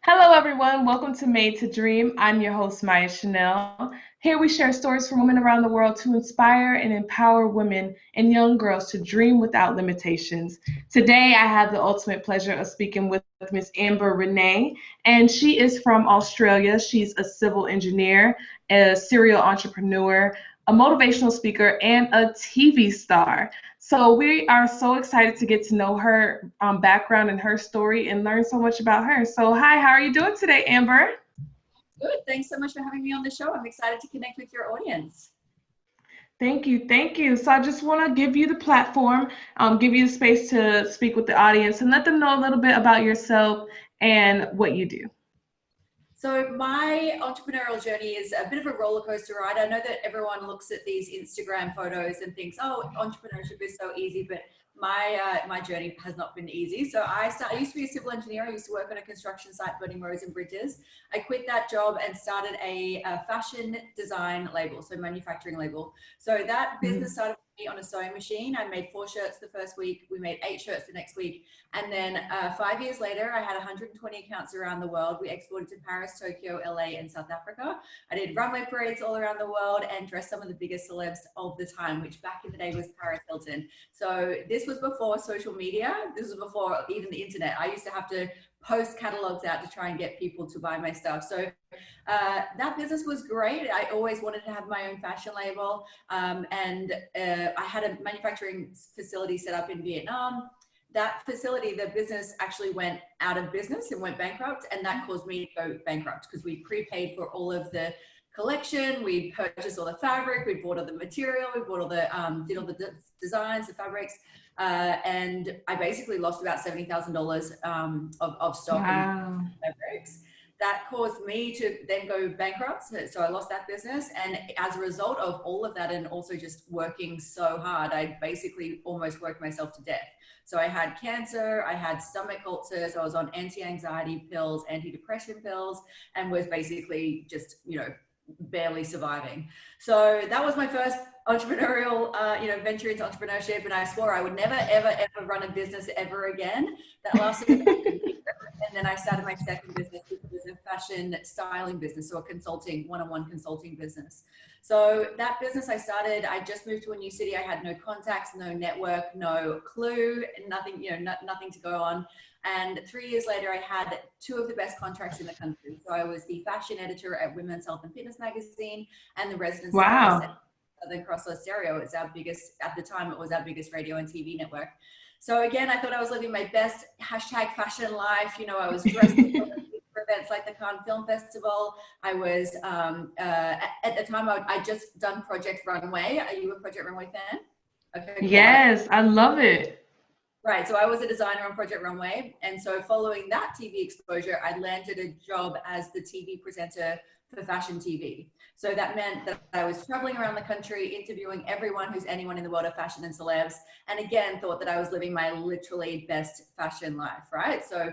Hello, everyone. Welcome to Made to Dream. I'm your host, Maya Chanel. Here we share stories from women around the world to inspire and empower women and young girls to dream without limitations. Today, I have the ultimate pleasure of speaking with Miss Amber Renae, and she is from Australia. She's a civil engineer, a serial entrepreneur, a motivational speaker, and a TV star. So we are so excited to get to know her background and her story and learn so much about her. So hi, how are you doing today, Amber? Good. Thanks so much for having me on the show. I'm excited to connect with your audience. Thank you, thank you. So I just want to give you the platform, give you the space to speak with the audience and let them know a little bit about yourself and what you do. So my entrepreneurial journey is a bit of a roller coaster ride. I know that everyone looks at these Instagram photos and thinks, "Oh, entrepreneurship is so easy," but my journey has not been easy. So I used to be a civil engineer. I used to work on a construction site building roads and bridges. I quit that job and started a fashion design label, so manufacturing label. So that business started with me on a sewing machine. I made 4 shirts the first week. We made 8 shirts the next week. And then 5 years later, I had 120 accounts around the world. We exported to Paris, Tokyo, LA, and South Africa. I did runway parades all around the world and dressed some of the biggest celebs of the time, which back in the day was Paris Hilton. So this was before social media. This was before even the internet. I used to have to post catalogs out to try and get people to buy my stuff. So that business was great. I always wanted to have my own fashion label. And I had a manufacturing facility set up in Vietnam. That facility, the business actually went out of business and went bankrupt, and that caused me to go bankrupt because we prepaid for all of the collection, we purchased all the fabric, we bought all the material, we bought all the did all the designs, the fabrics, and I basically lost about $70,000 of stock Wow. and fabrics. That caused me to then go bankrupt. So I lost that business. And as a result of all of that, and also just working so hard, I basically almost worked myself to death. So I had cancer, I had stomach ulcers, I was on anti-anxiety pills, antidepressant pills, and was basically just, barely surviving. So that was my first entrepreneurial, venture into entrepreneurship. And I swore I would never, ever, ever run a business ever again. That lasted about a year. And then I started my second business, which was a fashion styling business, so a consulting, one-on-one consulting business. So that business I started, I just moved to a new city. I had no contacts, no network, no clue, nothing, nothing to go on. And 3 years later, I had 2 of the best contracts in the country. So I was the fashion editor at Women's Health and Fitness magazine and the resident stylist at Wow. Southern Cross Stereo. It's our biggest, at the time, it was our biggest radio and TV network. So again, I thought I was living my best hashtag fashion life. I was dressed for events like the Cannes Film Festival. I was, at the time, I just done Project Runway. Are you a Project Runway fan? Okay, cool. Yes, I love it. Right, so I was a designer on Project Runway. And so following that TV exposure, I landed a job as the TV presenter for fashion TV. So that meant that I was traveling around the country, interviewing everyone who's anyone in the world of fashion and celebs. And again, thought that I was living my literally best fashion life, right? So,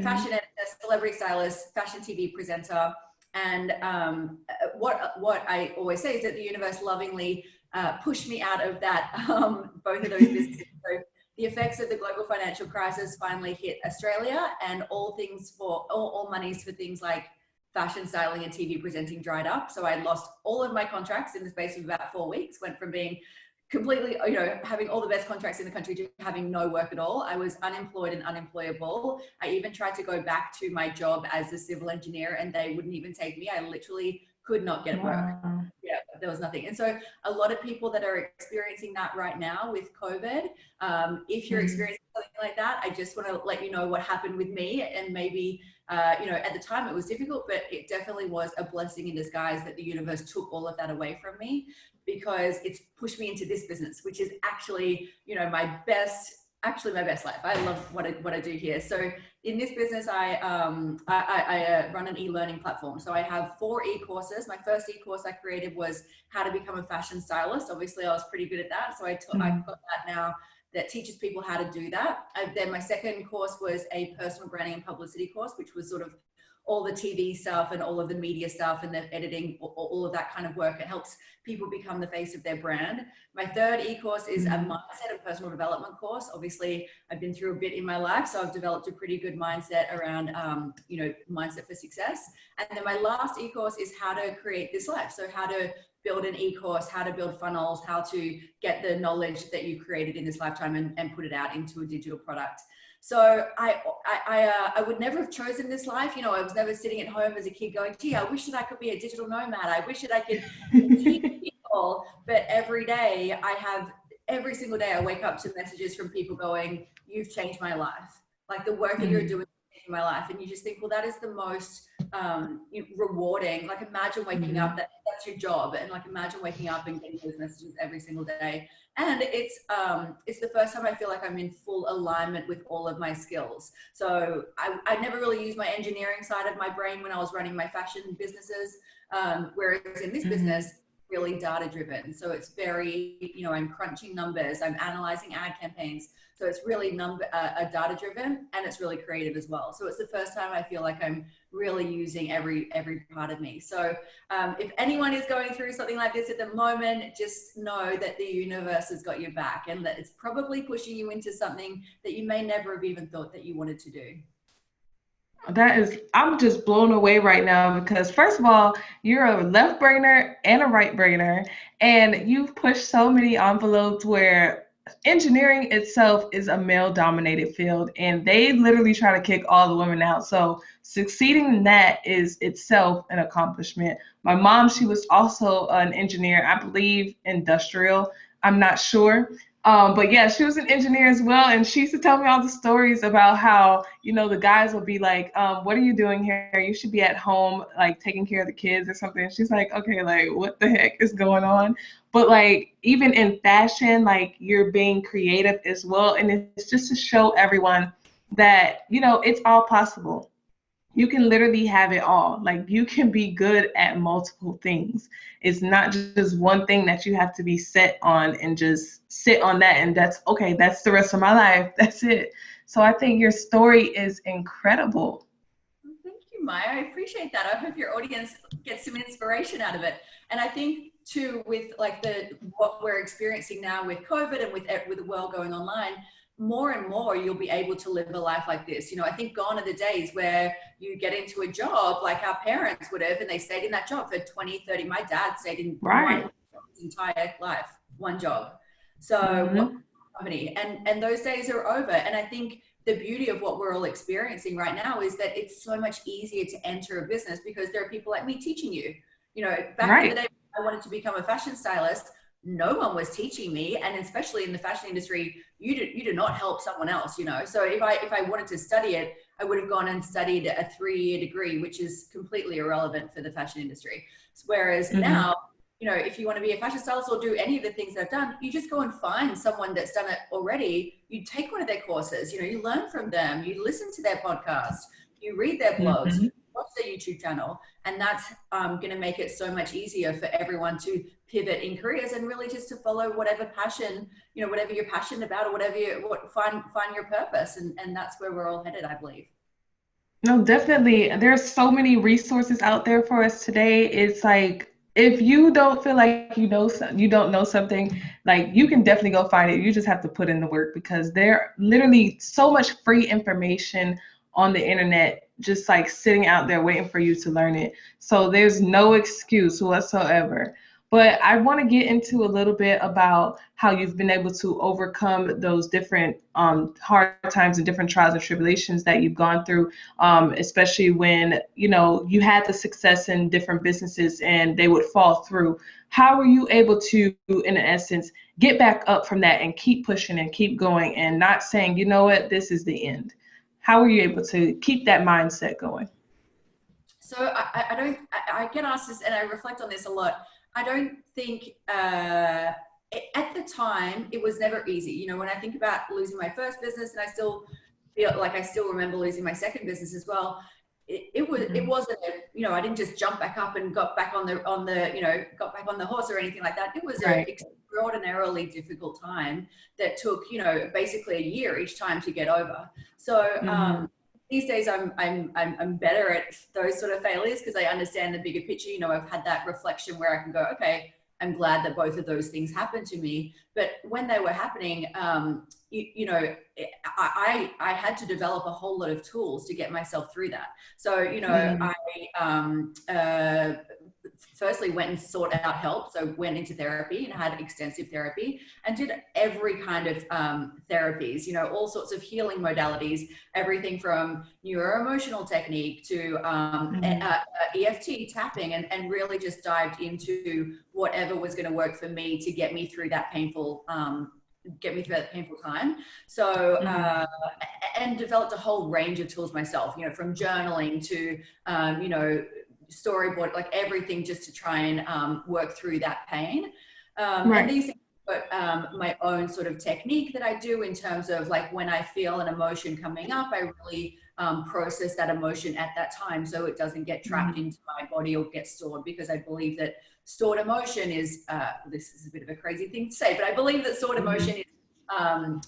fashion editor, celebrity stylist, fashion TV presenter. And what I always say is that the universe lovingly pushed me out of that, both of those businesses. So the effects of the global financial crisis finally hit Australia, and all monies for things like fashion styling and TV presenting dried up. So I lost all of my contracts in the space of about 4 weeks, went from being completely, having all the best contracts in the country to having no work at all. I was unemployed and unemployable. I even tried to go back to my job as a civil engineer and they wouldn't even take me. I literally could not get work. Wow. Yeah, there was nothing. And so a lot of people that are experiencing that right now with COVID, if you're experiencing something like that, I just want to let you know what happened with me. And maybe, at the time it was difficult, but it definitely was a blessing in disguise that the universe took all of that away from me, because it's pushed me into this business, which is actually, my best life. I love what I do here. So in this business, I run an e-learning platform. So I have 4 e-courses. My first e-course I created was how to become a fashion stylist. Obviously, I was pretty good at that. So I've got that now that teaches people how to do that. Then my second course was a personal branding and publicity course, which was sort of all the TV stuff and all of the media stuff and the editing, all of that kind of work. It helps people become the face of their brand. My third e-course is a mindset and personal development course. Obviously, I've been through a bit in my life, so I've developed a pretty good mindset around, mindset for success. And then my last e-course is how to create this life. So how to build an e-course, how to build funnels, how to get the knowledge that you created in this lifetime and put it out into a digital product. So I would never have chosen this life. You know, I was never sitting at home as a kid going, gee, I wish that I could be a digital nomad. I wish that I could teach people. But every single day I wake up to messages from people going, you've changed my life. Like the work that you're doing in my life. And you just think, well, that is the most rewarding. Like imagine waking up, that's your job. And like imagine waking up and getting those messages every single day. And it's the first time I feel like I'm in full alignment with all of my skills. So I never really used my engineering side of my brain when I was running my fashion businesses. Whereas in this business, really data driven. So it's very, I'm crunching numbers, I'm analyzing ad campaigns. So it's really data driven, and it's really creative as well. So it's the first time I feel like I'm really using every part of me. So if anyone is going through something like this at the moment, just know that the universe has got your back, and that it's probably pushing you into something that you may never have even thought that you wanted to do. I'm just blown away right now because, first of all, you're a left brainer and a right brainer, and you've pushed so many envelopes where engineering itself is a male dominated field, and they literally try to kick all the women out. So, succeeding in that is itself an accomplishment. My mom, she was also an engineer, I believe industrial, I'm not sure. But yeah, she was an engineer as well, and she used to tell me all the stories about how, the guys would be like, what are you doing here? You should be at home, like taking care of the kids or something. And she's like, okay, like what the heck is going on? But like even in fashion, like you're being creative as well, and it's just to show everyone that, it's all possible. You can literally have it all. Like you can be good at multiple things. It's not just one thing that you have to be set on and just sit on that, and that's okay, that's the rest of my life. That's it. So I think your story is incredible. Thank you, Maya. I appreciate that. I hope your audience gets some inspiration out of it. And I think too, with like what we're experiencing now with COVID and with the world going online, more and more you'll be able to live a life like this. I think gone are the days where you get into a job like our parents would have, and they stayed in that job for 20, 30. My dad stayed in Right. one job his entire life, one job. So one company, and those days are over. And I think the beauty of what we're all experiencing right now is that it's so much easier to enter a business because there are people like me teaching you. Back in the day, I wanted to become a fashion stylist. No one was teaching me, and especially in the fashion industry, you do not help someone else. So if I wanted to study it, I would have gone and studied a 3-year degree, which is completely irrelevant for the fashion industry. Whereas now, if you want to be a fashion stylist or do any of the things I've done, you just go and find someone that's done it already. You take one of their courses, you learn from them, you listen to their podcast, you read their blogs, you watch their YouTube channel, and that's going to make it so much easier for everyone to pivot in careers and really just to follow whatever passion, whatever you're passionate about, or find your purpose. And that's where we're all headed, I believe. No, definitely. There's so many resources out there for us today. It's like if you don't feel like you don't know something, like you can definitely go find it. You just have to put in the work because there literally so much free information on the internet just like sitting out there waiting for you to learn it. So there's no excuse whatsoever. But I want to get into a little bit about how you've been able to overcome those different hard times and different trials and tribulations that you've gone through, especially when, you had the success in different businesses and they would fall through. How were you able to, in essence, get back up from that and keep pushing and keep going and not saying, you know what, this is the end? How were you able to keep that mindset going? So I get asked this and I reflect on this a lot. I don't think at the time it was never easy. When I think about losing my first business, and I still feel like I still remember losing my second business as well, it wasn't I didn't just jump back up and got back on the got back on the horse or anything like that. It was an extraordinarily difficult time that took basically a year each time to get over. So these days I'm better at those sort of failures because I understand the bigger picture. I've had that reflection where I can go, okay, I'm glad that both of those things happened to me. But when they were happening, I had to develop a whole lot of tools to get myself through that. So, I firstly went and sought out help. So went into therapy and had extensive therapy and did every kind of therapies, all sorts of healing modalities, everything from neuro-emotional technique to EFT tapping, and really just dived into whatever was going to work for me to get me through that painful time. So, and developed a whole range of tools myself, from journaling to, storyboard, like everything, just to try and work through that pain. And these things, my own sort of technique that I do in terms of like when I feel an emotion coming up, I really process that emotion at that time so it doesn't get trapped into my body or get stored, because I believe that stored emotion is, this is a bit of a crazy thing to say, but I believe that stored emotion is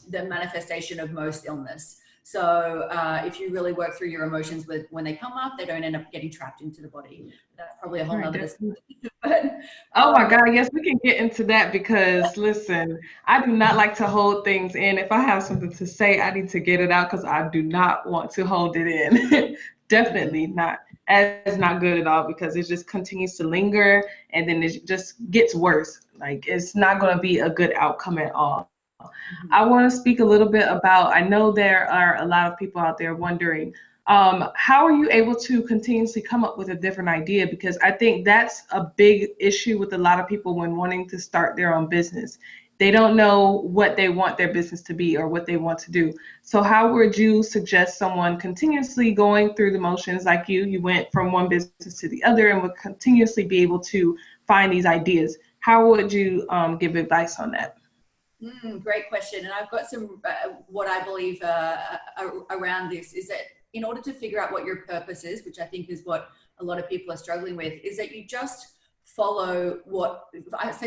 the manifestation of most illness. So if you really work through your emotions when they come up, they don't end up getting trapped into the body. That's probably a whole nother discussion. But, oh my God, yes, we can get into that because listen, I do not like to hold things in. If I have something to say, I need to get it out because I do not want to hold it in. Definitely not. It's not good at all because it just continues to linger and then it just gets worse. Like it's not going to be a good outcome at all. I want to speak a little bit about, I know there are a lot of people out there wondering, how are you able to continuously come up with a different idea? Because I think that's a big issue with a lot of people when wanting to start their own business. They don't know what they want their business to be or what they want to do. So how would you suggest someone continuously going through the motions like you went from one business to the other and would continuously be able to find these ideas? How would you give advice on that? Great question. And I've got some, what I believe around this is that in order to figure out what your purpose is, which I think is what a lot of people are struggling with, is that you just follow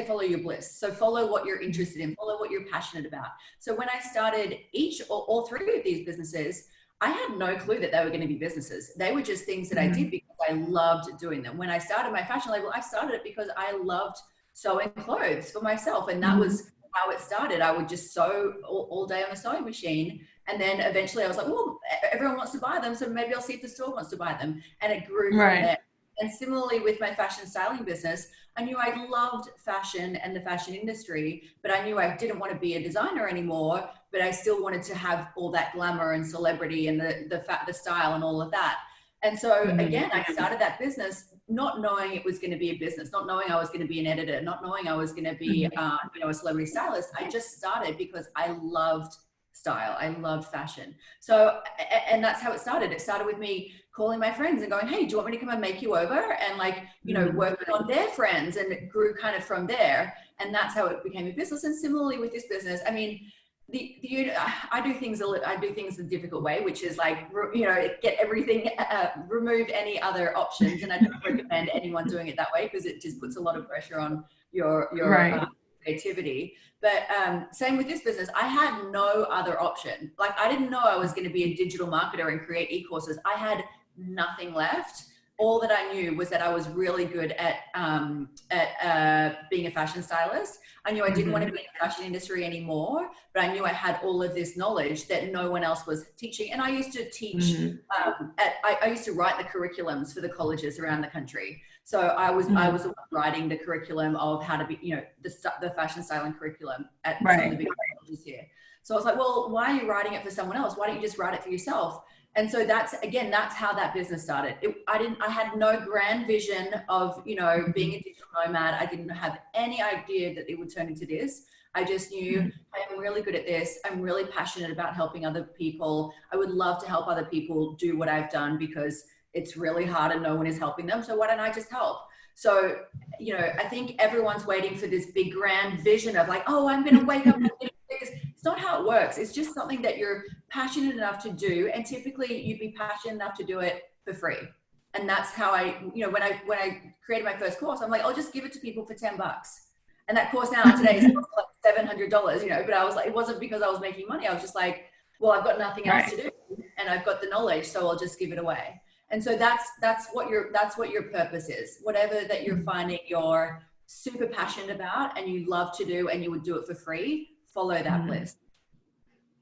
follow your bliss. So follow what you're interested in, follow what you're passionate about. So when I started all three of these businesses, I had no clue that they were going to be businesses. They were just things that I did because I loved doing them. When I started my fashion label, I started it because I loved sewing clothes for myself. And that was how it started. I would just sew all day on the sewing machine. And then eventually I was like, well, everyone wants to buy them, so maybe I'll see if the store wants to buy them. And it grew from there. And similarly with my fashion styling business, I knew I loved fashion and the fashion industry, but I knew I didn't want to be a designer anymore, but I still wanted to have all that glamour and celebrity and the style and all of that. And so again, I started that business not knowing it was going to be a business, not knowing I was going to be an editor, not knowing I was going to be, a celebrity stylist. I just started because I loved style. I loved fashion. So, and that's how it started. It started with me calling my friends and going, hey, do you want me to come and make you over? And working on their friends, and it grew kind of from there. And that's how it became a business. And similarly with this business, I mean, I do things a difficult way, which is like, get everything, remove any other options. And I don't recommend anyone doing it that way because it just puts a lot of pressure on your creativity. But same with this business, I had no other option. Like I didn't know I was going to be a digital marketer and create e-courses. I had nothing left. All that I knew was that I was really good at being a fashion stylist. I knew I didn't want to be in the fashion industry anymore, but I knew I had all of this knowledge that no one else was teaching. And I used to teach, I used to write the curriculums for the colleges around the country. So I was writing the curriculum of how to be, the fashion styling curriculum at some of the big colleges here. So I was like, well, why are you writing it for someone else? Why don't you just write it for yourself? And so that's how that business started. I had no grand vision of, being a digital nomad. I didn't have any idea that it would turn into this. I just knew I am really good at this. I'm really passionate about helping other people. I would love to help other people do what I've done because it's really hard and no one is helping them. So why don't I just help? So, I think everyone's waiting for this big grand vision of like, oh, I'm going to wake up and do this. It's not how it works. It's just something that you're passionate enough to do. And typically you'd be passionate enough to do it for free. And that's how I, when I created my first course, I'm like, I'll just give it to people for $10. And that course now today is like $700, but I was like, it wasn't because I was making money. I was just like, well, I've got nothing else to do and I've got the knowledge, so I'll just give it away. And so that's what your purpose is. Whatever that you're finding you're super passionate about and you love to do and you would do it for free, follow that bliss.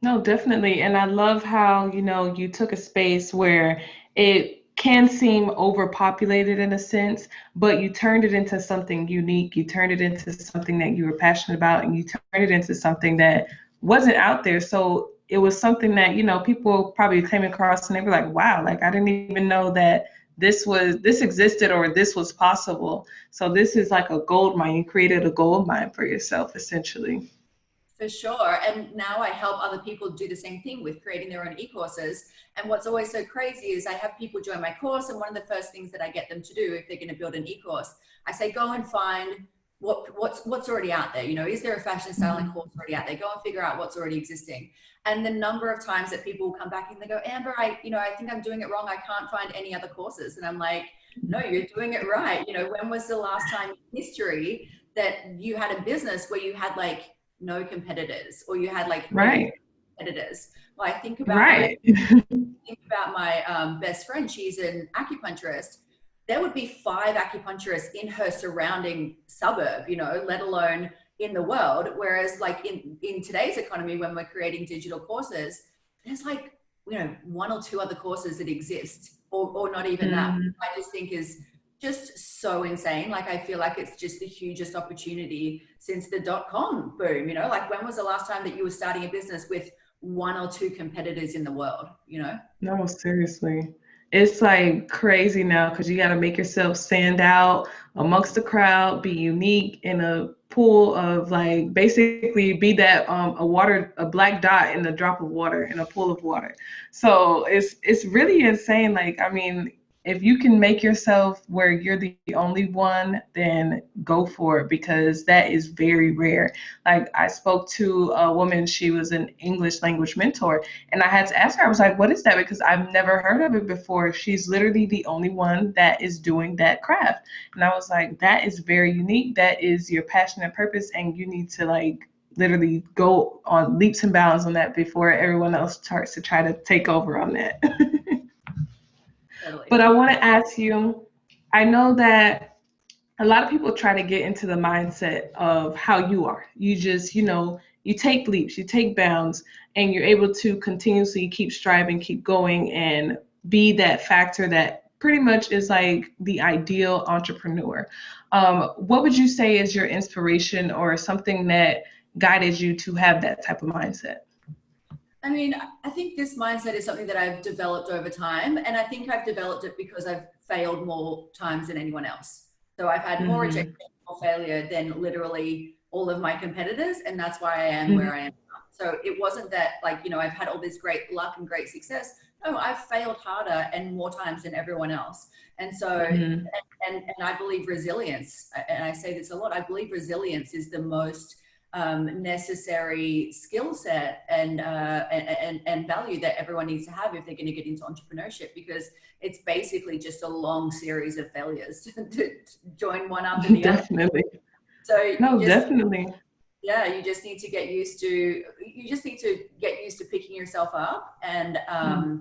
No, definitely. And I love how, you took a space where it can seem overpopulated in a sense, but you turned it into something unique. You turned it into something that you were passionate about, and you turned it into something that wasn't out there. So it was something that, people probably came across and they were like, wow, like I didn't even know that this existed or this was possible. So this is like a gold mine. You created a gold mine for yourself, essentially. For sure. And now I help other people do the same thing with creating their own e-courses. And what's always so crazy is I have people join my course, and one of the first things that I get them to do if they're going to build an e-course, I say, go and find what's already out there. Is there a fashion styling course already out there? Go and figure out what's already existing. And the number of times that people will come back and they go, Amber, I think I'm doing it wrong. I can't find any other courses. And I'm like, no, you're doing it right. When was the last time in history that you had a business where you had like no competitors, or you had like competitors? Well, I think about my best friend. She's an acupuncturist. There would be 5 acupuncturists in her surrounding suburb, let alone in the world. Whereas like in today's economy, when we're creating digital courses, there's like, 1 or 2 other courses that exist, or not even that. I just think is just so insane. Like, I feel like it's just the hugest opportunity since the .com boom, like when was the last time that you were starting a business with 1 or 2 competitors in the world, No, seriously. It's like crazy now because you got to make yourself stand out amongst the crowd, be unique in a pool of like basically be that a black dot in a drop of water in a pool of water. So it's really insane. Like, I mean, if you can make yourself where you're the only one, then go for it, because that is very rare. Like, I spoke to a woman, she was an English language mentor, and I had to ask her, I was like, what is that? Because I've never heard of it before. She's literally the only one that is doing that craft. And I was like, that is very unique. That is your passion and purpose. And you need to like literally go on leaps and bounds on that before everyone else starts to try to take over on that. Totally. But I want to ask you, I know that a lot of people try to get into the mindset of how you are. You just, you take leaps, you take bounds, and you're able to continuously keep striving, keep going, and be that factor that pretty much is like the ideal entrepreneur. What would you say is your inspiration or something that guided you to have that type of mindset? I mean, I think this mindset is something that I've developed over time, and I think I've developed it because I've failed more times than anyone else. So I've had more rejection, more failure than literally all of my competitors, and that's why I am where I am now. So it wasn't that like, I've had all this great luck and great success. No, I've failed harder and more times than everyone else. And so, and I believe resilience, and I say this a lot, I believe resilience is the most necessary skill set and value that everyone needs to have if they're going to get into entrepreneurship, because it's basically just a long series of failures to join one after the other. Definitely. So definitely. Yeah, you just need to get used to picking yourself up and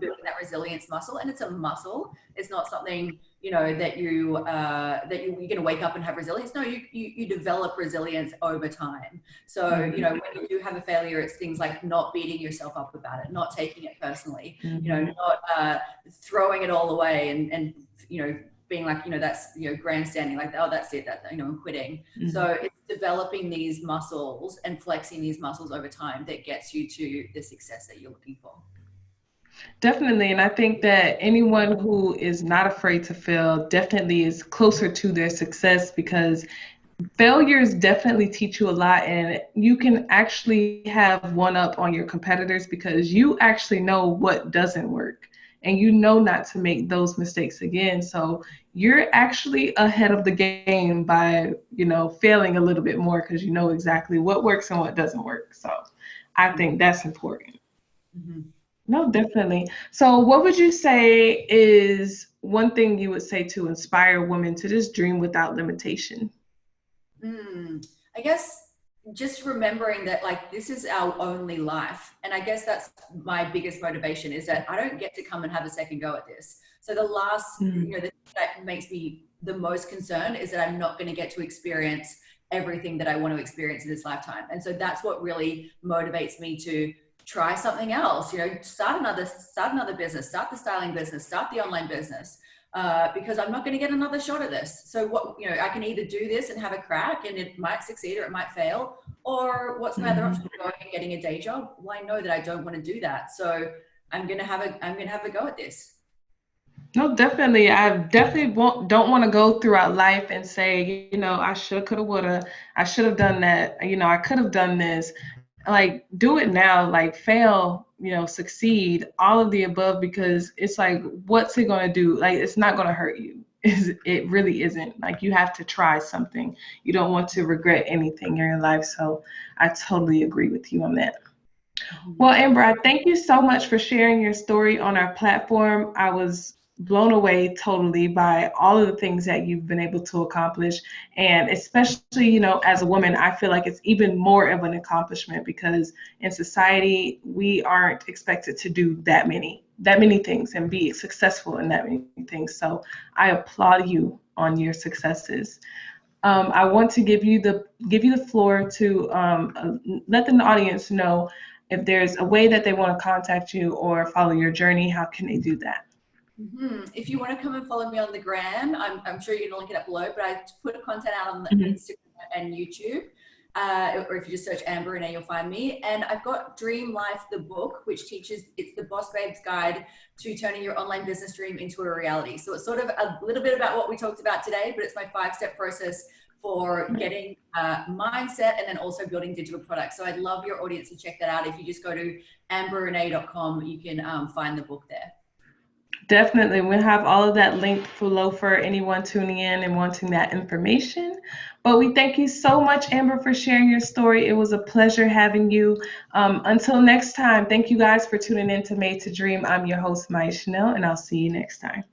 building that resilience muscle. And it's a muscle. It's not something, that you're going to wake up and have resilience. No, you develop resilience over time. So, when you do have a failure, it's things like not beating yourself up about it, not taking it personally, not throwing it all away and being like, that's, grandstanding, like, oh, that's it, that, I'm quitting. So it's developing these muscles and flexing these muscles over time that gets you to the success that you're looking for. Definitely. And I think that anyone who is not afraid to fail definitely is closer to their success, because failures definitely teach you a lot, and you can actually have one up on your competitors because you actually know what doesn't work and you know not to make those mistakes again. So you're actually ahead of the game by, failing a little bit more because you know exactly what works and what doesn't work. So I think that's important. No, definitely. So, what would you say is one thing you would say to inspire women to just dream without limitation? I guess just remembering that like this is our only life. And I guess that's my biggest motivation is that I don't get to come and have a second go at this. So the last, Mm. the thing that makes me the most concerned is that I'm not going to get to experience everything that I want to experience in this lifetime. And so that's what really motivates me to try something else, start another business, start the styling business, start the online business, because I'm not going to get another shot at this. So I can either do this and have a crack and it might succeed or it might fail, or what's my other option? Mhm. Going and getting a day job? Well, I know that I don't want to do that. So I'm going to have a go at this. No, definitely. I definitely don't want to go throughout life and say, I shoulda, coulda, woulda. I should have done that. I could have done this. Like, do it now. Like, fail, succeed, all of the above, because it's like, what's it going to do? Like, it's not going to hurt you. It really isn't. Like, you have to try something. You don't want to regret anything in your life. So I totally agree with you on that. Mhm. Well, Amber, I thank you so much for sharing your story on our platform. I was blown away totally by all of the things that you've been able to accomplish. And especially, as a woman, I feel like it's even more of an accomplishment because in society, we aren't expected to do that many things and be successful in that many things. So I applaud you on your successes. I want to give you the floor to let the audience know if there's a way that they want to contact you or follow your journey. How can they do that? If you want to come and follow me on the gram, I'm sure you're going to link it up below, but I put content out on the Mhm. Instagram and YouTube. Or if you just search Amber Renae, you'll find me. And I've got Dream Life, the book, which it's the boss babe's guide to turning your online business dream into a reality. So it's sort of a little bit about what we talked about today, but it's my 5-step process for getting mindset and then also building digital products. So I'd love your audience to check that out. If you just go to Amber.Renae.com, you can find the book there. Definitely. We'll have all of that linked below for anyone tuning in and wanting that information. But we thank you so much, Amber, for sharing your story. It was a pleasure having you. Until next time, thank you guys for tuning in to Made to Dream. I'm your host, Maya Chanel, and I'll see you next time.